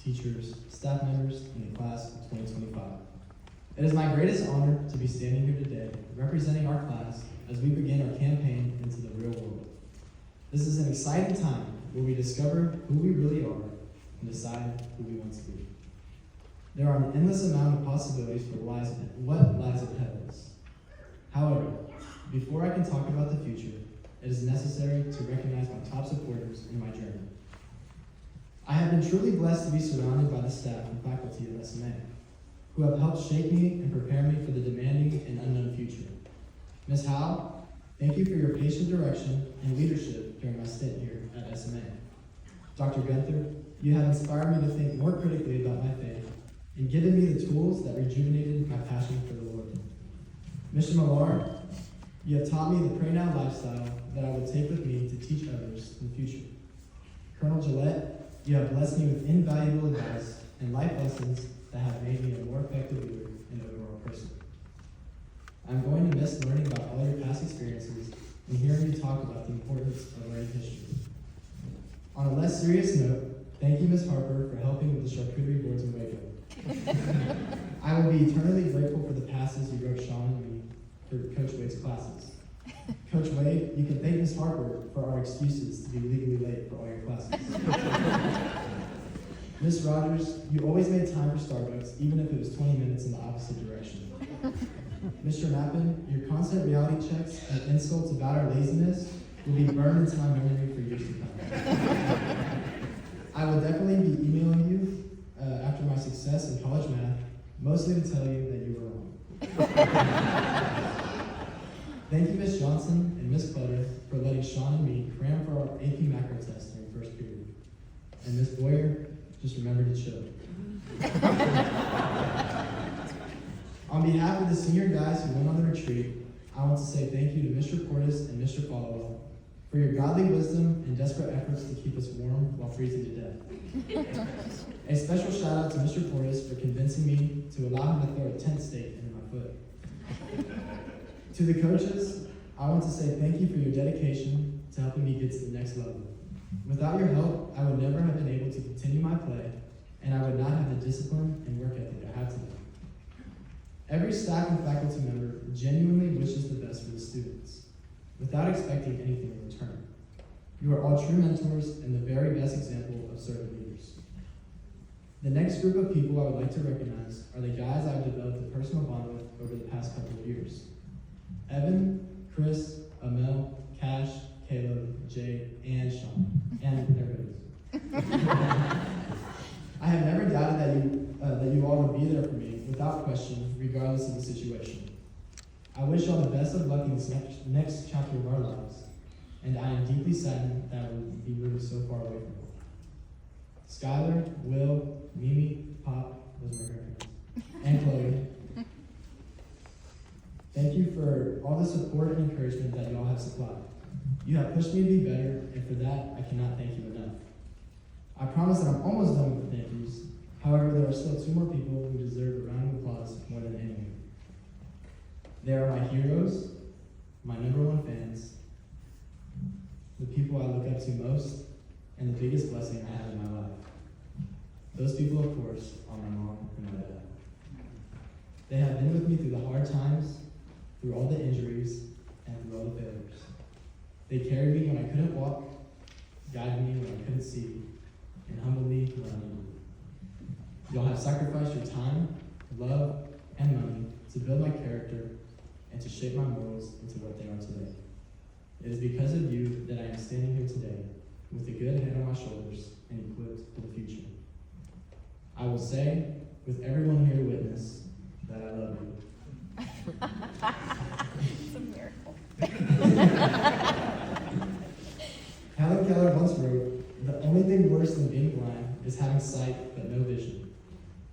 teachers, staff members, and the class of 2025. It is my greatest honor to be standing here today representing our class as we begin our campaign into the real world. This is an exciting time where we discover who we really are and decide who we want to be. There are an endless amount of possibilities for what lies ahead of us. However, before I can talk about the future, it is necessary to recognize my top supporters in my journey. I have been truly blessed to be surrounded by the staff and faculty of SMA, who have helped shape me and prepare me for the demanding and unknown future. Ms. Howe, thank you for your patient direction and leadership during my stint here at SMA. Dr. Gunther, you have inspired me to think more critically about my faith and given me the tools that rejuvenated my passion for the Lord. Mr. Millar, you have taught me the pray now lifestyle that I will take with me to teach others in the future. Colonel Gillette, you have blessed me with invaluable advice and life lessons that have made me a more effective leader and overall person. I'm going to miss learning about all your past experiences and hearing you talk about the importance of learning history. On a less serious note, thank you, Ms. Harper, for helping with the charcuterie boards in Waco. I will be eternally grateful for the passes you wrote Sean and me for Coach Wade's classes. Coach Wade, you can thank Ms. Harper for our excuses to be legally late for all your classes. Ms. Rogers, you always made time for Starbucks, even if it was 20 minutes in the opposite direction. Mr. Mappin, your constant reality checks and insults about our laziness will be burned into my memory for years to come. I will definitely be emailing you after my success in college math, mostly to tell you that you were wrong. Thank you, Ms. Johnson and Ms. Clutter, for letting Sean and me cram for our AP macro test during first period. And Ms. Boyer, just remember to chill. On behalf of the senior guys who went on the retreat, I want to say thank you to Mr. Portis and Mr. Followell for your godly wisdom and desperate efforts to keep us warm while freezing to death. A special shout out to Mr. Portis for convincing me to allow him to throw a tent stake into my foot. To the coaches, I want to say thank you for your dedication to helping me get to the next level. Without your help, I would never have been able to continue my play, and I would not have the discipline and work ethic I have today. Every staff and faculty member genuinely wishes the best for the students, without expecting anything in return. You are all true mentors and the very best example of servant leaders. The next group of people I would like to recognize are the guys I've developed a personal bond with over the past couple of years. Evan, Chris, Amel, Cash, Caleb, Jay, and Sean, and everybody else. I have never doubted that you all would be there for me without question, regardless of the situation. I wish y'all the best of luck in this next chapter of our lives, and I am deeply saddened that I will be moving so far away from it. Skylar, Will, Mimi, Pop, those are my grandparents, and Chloe. Thank you for all the support and encouragement that you all have supplied. You have pushed me to be better, and for that, I cannot thank you enough. I promise that I'm almost done with the thank yous. However, there are still two more people who deserve a round of applause more than any of you. They are my heroes, my #1 fans, the people I look up to most, and the biggest blessing I have in my life. Those people, of course, are my mom and my dad. They have been with me through the hard times, through all the injuries, and through all the failures. They carried me when I couldn't walk, guided me when I couldn't see, and humbled me when I needed it. Y'all have sacrificed your time, love, and money to build my character and to shape my morals into what they are today. It is because of you that I am standing here today with a good head on my shoulders and equipped for the future. I will say, with everyone here to witness, that I love you. It's a miracle. Helen Keller once wrote, "The only thing worse than being blind is having sight but no vision."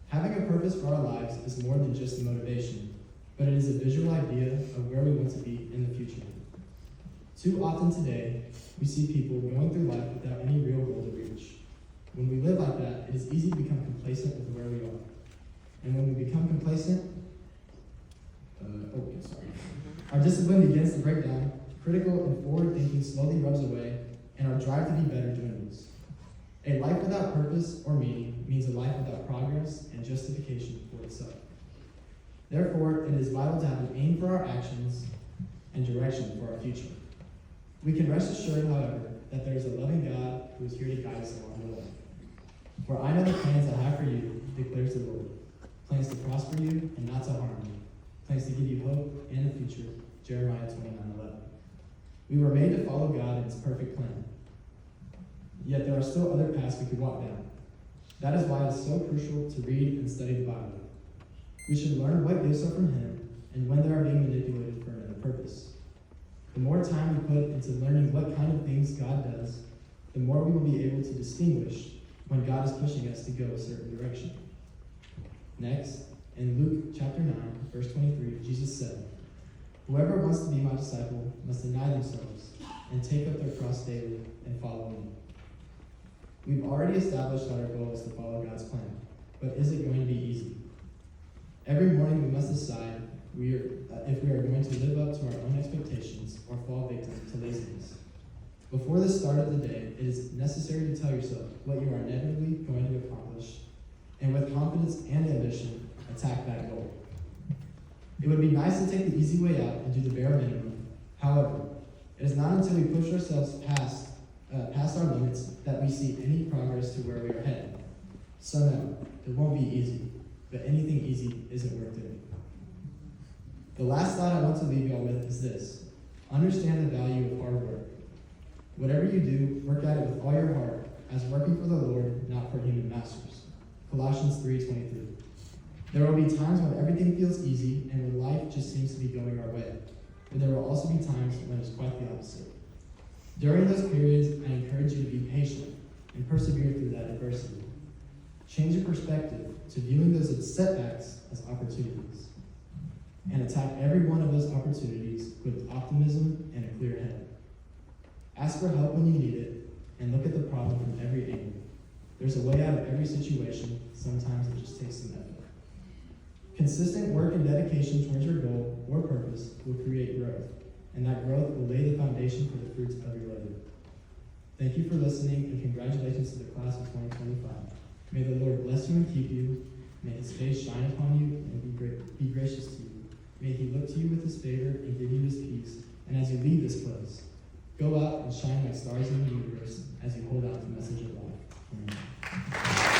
Having a purpose for our lives is more than just a motivation, but it is a visual idea of where we want to be in the future. Too often today, we see people going through life without any real goal to reach. When we live like that, it is easy to become complacent with where we are. And when we become complacent, our discipline begins to break down, critical and forward thinking slowly rubs away, and our drive to be better dwindles. A life without purpose or meaning means a life without progress and justification for itself. Therefore, it is vital to have an aim for our actions and direction for our future. We can rest assured, however, that there is a loving God who is here to guide us along the way. For I know the plans I have for you, declares the Lord, plans to prosper you and not to harm you, plans to give you hope and a future, Jeremiah 29:11. We were made to follow God in his perfect plan. Yet there are still other paths we could walk down. That is why it is so crucial to read and study the Bible. We should learn what gifts are from him and when they are being manipulated for another purpose. The more time we put into learning what kind of things God does, the more we will be able to distinguish when God is pushing us to go a certain direction. Next, in Luke chapter 9, verse 23, Jesus said, "Whoever wants to be my disciple must deny themselves and take up their cross daily and follow me." We've already established that our goal is to follow God's plan, but is it going to be easy? Every morning we must decide if we are going to live up to our own expectations or fall victim to laziness. Before the start of the day, it is necessary to tell yourself what you are inevitably going to accomplish, and with confidence and ambition, attack that goal. It would be nice to take the easy way out and do the bare minimum. However, it is not until we push ourselves past our limits that we see any progress to where we are headed. So no, it won't be easy, but anything easy isn't worth doing. The last thought I want to leave y'all with is this: understand the value of hard work. Whatever you do, work at it with all your heart, as working for the Lord, not for human masters. Colossians 3:23. There will be times when everything feels easy and when life just seems to be going our way, but there will also be times when it's quite the opposite. During those periods, I encourage you to be patient and persevere through that adversity. Change your perspective to viewing those as setbacks as opportunities, and attack every one of those opportunities with optimism and a clear head. Ask for help when you need it, and look at the problem from every angle. There's a way out of every situation. Sometimes it just takes some effort. Consistent work and dedication towards your goal or purpose will create growth, and that growth will lay the foundation for the fruits of your labor. Thank you for listening, and congratulations to the class of 2025. May the Lord bless you and keep you. May his face shine upon you and be gracious to you. May he look to you with his favor and give you his peace. And as you leave this place, go out and shine like stars in the universe as you hold out the message of life. Amen.